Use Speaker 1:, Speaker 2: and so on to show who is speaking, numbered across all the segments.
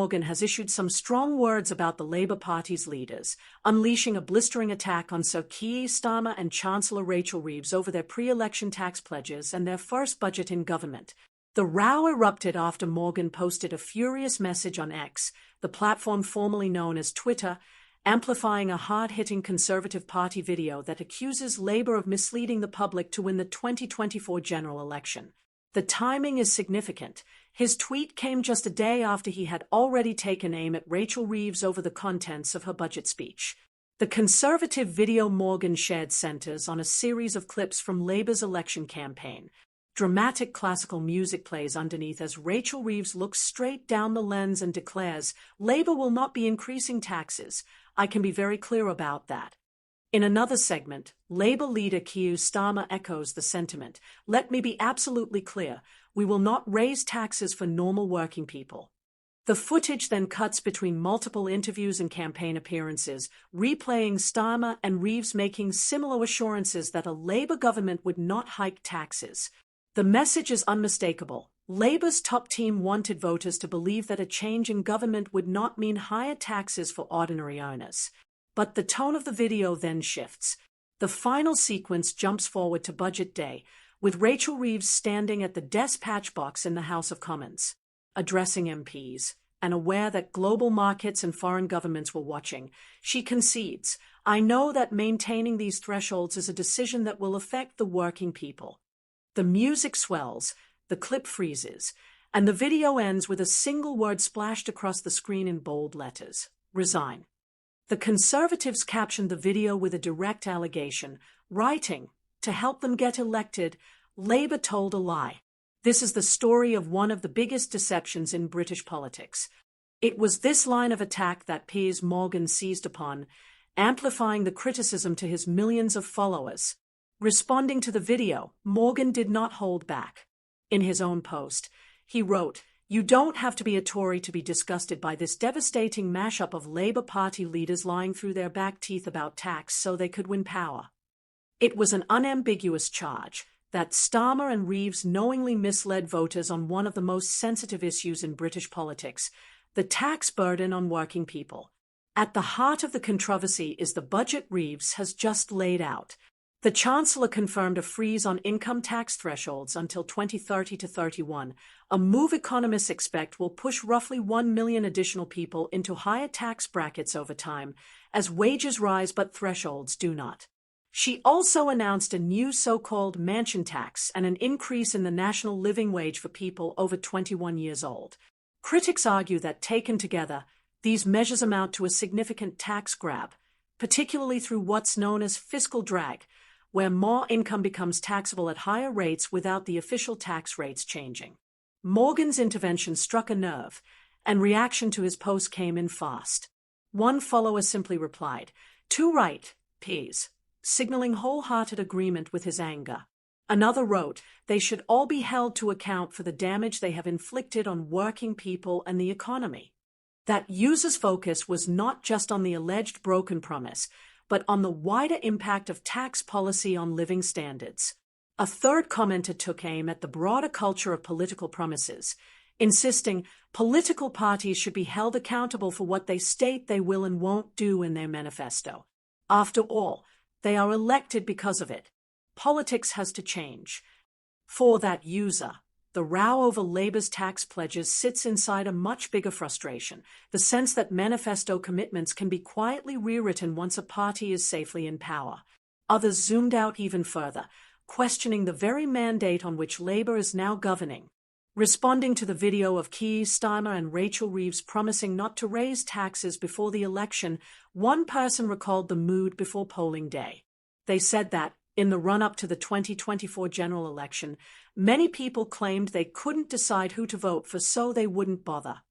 Speaker 1: Morgan has issued some strong words about the Labour Party's leaders, unleashing a blistering attack on Sir Keir Starmer and Chancellor Rachel Reeves over their pre-election tax pledges and their first budget in government. The row erupted after Morgan posted a furious message on X, the platform formerly known as Twitter, amplifying a hard-hitting Conservative Party video that accuses Labour of misleading the public to win the 2024 general election. The timing is significant. His tweet came just a day after he had already taken aim at Rachel Reeves over the contents of her budget speech. The Conservative video Morgan shared centers on a series of clips from Labour's election campaign. Dramatic classical music plays underneath as Rachel Reeves looks straight down the lens and declares, "Labour will not be increasing taxes. I can be very clear about that." In another segment, Labour leader Keir Starmer echoes the sentiment, "Let me be absolutely clear, we will not raise taxes for normal working people." The footage then cuts between multiple interviews and campaign appearances, replaying Starmer and Reeves making similar assurances that a Labour government would not hike taxes. The message is unmistakable. Labour's top team wanted voters to believe that a change in government would not mean higher taxes for ordinary earners. But the tone of the video then shifts. The final sequence jumps forward to Budget Day, with Rachel Reeves standing at the dispatch box in the House of Commons, addressing MPs, and aware that global markets and foreign governments were watching. She concedes, "I know that maintaining these thresholds is a decision that will affect the working people." The music swells, the clip freezes, and the video ends with a single word splashed across the screen in bold letters: resign. The Conservatives captioned the video with a direct allegation, writing, "To help them get elected, Labour told a lie." This is the story of one of the biggest deceptions in British politics. It was this line of attack that Piers Morgan seized upon, amplifying the criticism to his millions of followers. Responding to the video, Morgan did not hold back. In his own post, he wrote, "You don't have to be a Tory to be disgusted by this devastating mashup of Labour Party leaders lying through their back teeth about tax so they could win power." It was an unambiguous charge that Starmer and Reeves knowingly misled voters on one of the most sensitive issues in British politics, the tax burden on working people. At the heart of the controversy is the budget Reeves has just laid out. The Chancellor confirmed a freeze on income tax thresholds until 2030 to 31, a move economists expect will push roughly 1 million additional people into higher tax brackets over time, as wages rise but thresholds do not. She also announced a new so-called mansion tax and an increase in the national living wage for people over 21 years old. Critics argue that taken together, these measures amount to a significant tax grab, particularly through what's known as fiscal drag, where more income becomes taxable at higher rates without the official tax rates changing. Morgan's intervention struck a nerve, and reaction to his post came in fast. One follower simply replied, "Too right, Piers," signaling wholehearted agreement with his anger. Another wrote, "They should all be held to account for the damage they have inflicted on working people and the economy." That user's focus was not just on the alleged broken promise, but on the wider impact of tax policy on living standards. A third commenter took aim at the broader culture of political promises, insisting political parties should be held accountable for what they state they will and won't do in their manifesto. After all, they are elected because of it. Politics has to change. For that user, the row over Labour's tax pledges sits inside a much bigger frustration, the sense that manifesto commitments can be quietly rewritten once a party is safely in power. Others zoomed out even further, questioning the very mandate on which Labour is now governing. Responding to the video of Keir Starmer and Rachel Reeves promising not to raise taxes before the election, one person recalled the mood before polling day. They said that, in the run-up to the 2024 general election, many people claimed they couldn't decide who to vote for, so they wouldn't bother.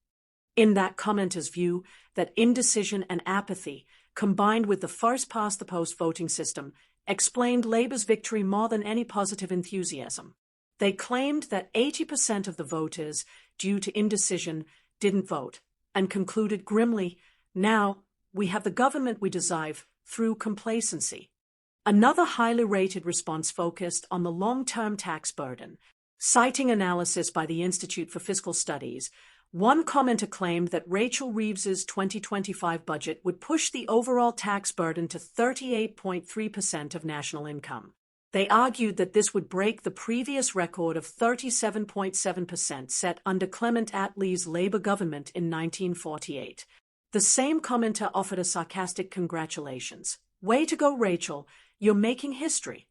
Speaker 1: In that commenter's view, that indecision and apathy, combined with the first-past-the-post voting system, explained Labour's victory more than any positive enthusiasm. They claimed that 80% of the voters, due to indecision, didn't vote, and concluded grimly, "Now, we have the government we deserve through complacency." Another highly rated response focused on the long-term tax burden. Citing analysis by the Institute for Fiscal Studies, One commenter claimed that Rachel Reeves's 2025 budget would push the overall tax burden to 38.3% of national income. They argued that this would break the previous record of 37.7% set under Clement Attlee's Labour government in 1948. The same commenter offered a sarcastic congratulations. "Way to go, Rachel, you're making history."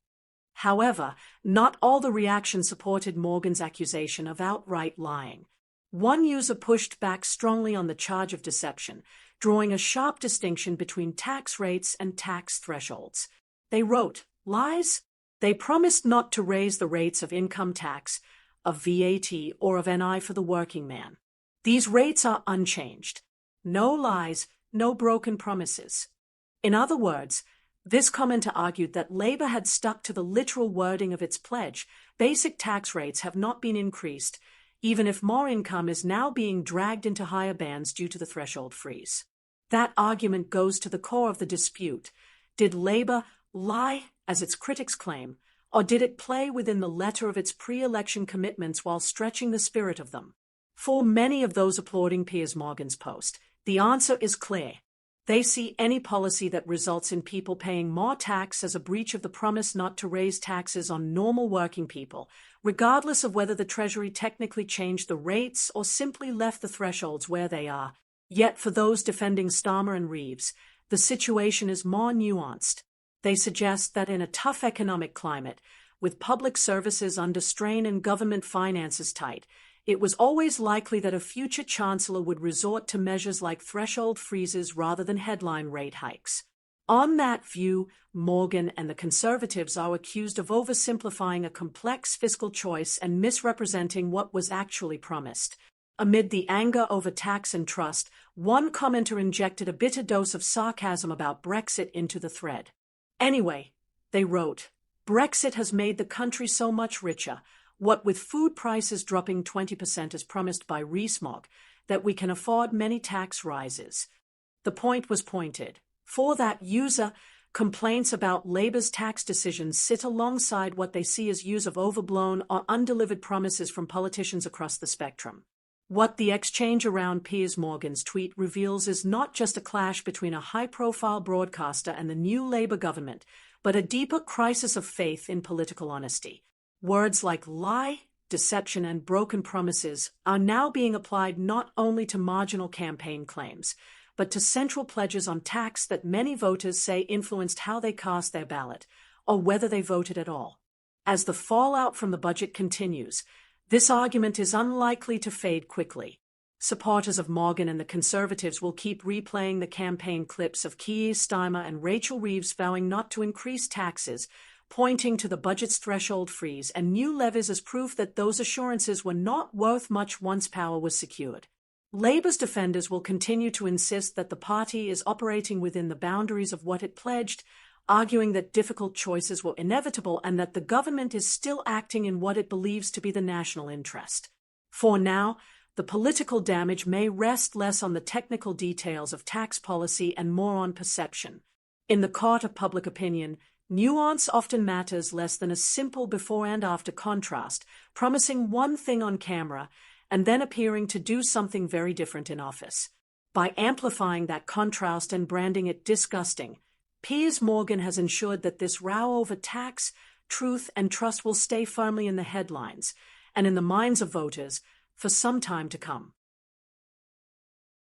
Speaker 1: However, not all the reaction supported Morgan's accusation of outright lying. One user pushed back strongly on the charge of deception, drawing a sharp distinction between tax rates and tax thresholds. They wrote, "Lies? They promised not to raise the rates of income tax, of VAT, or of NI for the working man. These rates are unchanged. No lies, no broken promises." In other words, this commenter argued that Labour had stuck to the literal wording of its pledge. Basic tax rates have not been increased, even if more income is now being dragged into higher bands due to the threshold freeze. That argument goes to the core of the dispute. Did Labour lie, as its critics claim, or did it play within the letter of its pre-election commitments while stretching the spirit of them? For many of those applauding Piers Morgan's post, the answer is clear. They see any policy that results in people paying more tax as a breach of the promise not to raise taxes on normal working people, regardless of whether the Treasury technically changed the rates or simply left the thresholds where they are. Yet for those defending Starmer and Reeves, the situation is more nuanced. They suggest that in a tough economic climate, with public services under strain and government finances tight, it was always likely that a future chancellor would resort to measures like threshold freezes rather than headline rate hikes. On that view, Morgan and the Conservatives are accused of oversimplifying a complex fiscal choice and misrepresenting what was actually promised. Amid the anger over tax and trust, one commenter injected a bitter dose of sarcasm about Brexit into the thread. "Anyway," they wrote, "Brexit has made the country so much richer, what with food prices dropping 20% as promised by Rees-Mogg, that we can afford many tax rises." The point was pointed. For that user, complaints about Labour's tax decisions sit alongside what they see as years of overblown or undelivered promises from politicians across the spectrum. What the exchange around Piers Morgan's tweet reveals is not just a clash between a high-profile broadcaster and the new Labour government, but a deeper crisis of faith in political honesty. Words like lie, deception, and broken promises are now being applied not only to marginal campaign claims, but to central pledges on tax that many voters say influenced how they cast their ballot, or whether they voted at all. As the fallout from the budget continues, this argument is unlikely to fade quickly. Supporters of Morgan and the Conservatives will keep replaying the campaign clips of Keir Starmer and Rachel Reeves vowing not to increase taxes, pointing to the budget's threshold freeze and new levies as proof that those assurances were not worth much once power was secured. Labour's defenders will continue to insist that the party is operating within the boundaries of what it pledged, arguing that difficult choices were inevitable and that the government is still acting in what it believes to be the national interest. For now, the political damage may rest less on the technical details of tax policy and more on perception. In the court of public opinion, nuance often matters less than a simple before and after contrast, promising one thing on camera and then appearing to do something very different in office. By amplifying that contrast and branding it disgusting, Piers Morgan has ensured that this row over tax, truth, and trust will stay firmly in the headlines and in the minds of voters for some time to come.